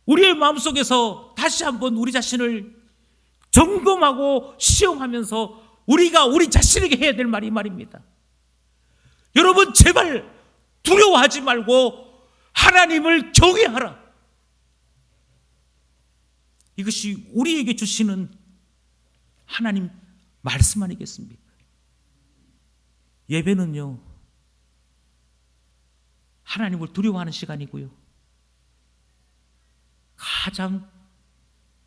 우리의 마음속에서 다시 한번 우리 자신을 점검하고 시험하면서 우리가 우리 자신에게 해야 될 말이 말입니다. 여러분, 제발 두려워하지 말고 하나님을 경외하라. 이것이 우리에게 주시는 하나님 말씀 아니겠습니까? 예배는요, 하나님을 두려워하는 시간이고요, 가장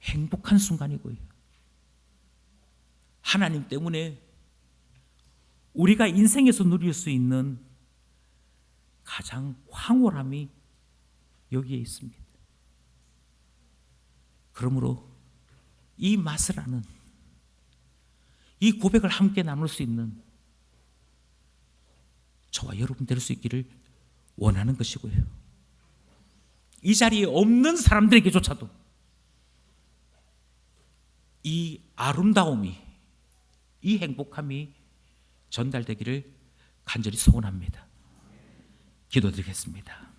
행복한 순간이고요, 하나님 때문에 우리가 인생에서 누릴 수 있는 가장 황홀함이 여기에 있습니다. 그러므로 이 맛을 아는, 이 고백을 함께 나눌 수 있는 저와 여러분 될 수 있기를 원하는 것이고요. 이 자리에 없는 사람들에게조차도 이 아름다움이, 이 행복함이 전달되기를 간절히 소원합니다. 기도드리겠습니다.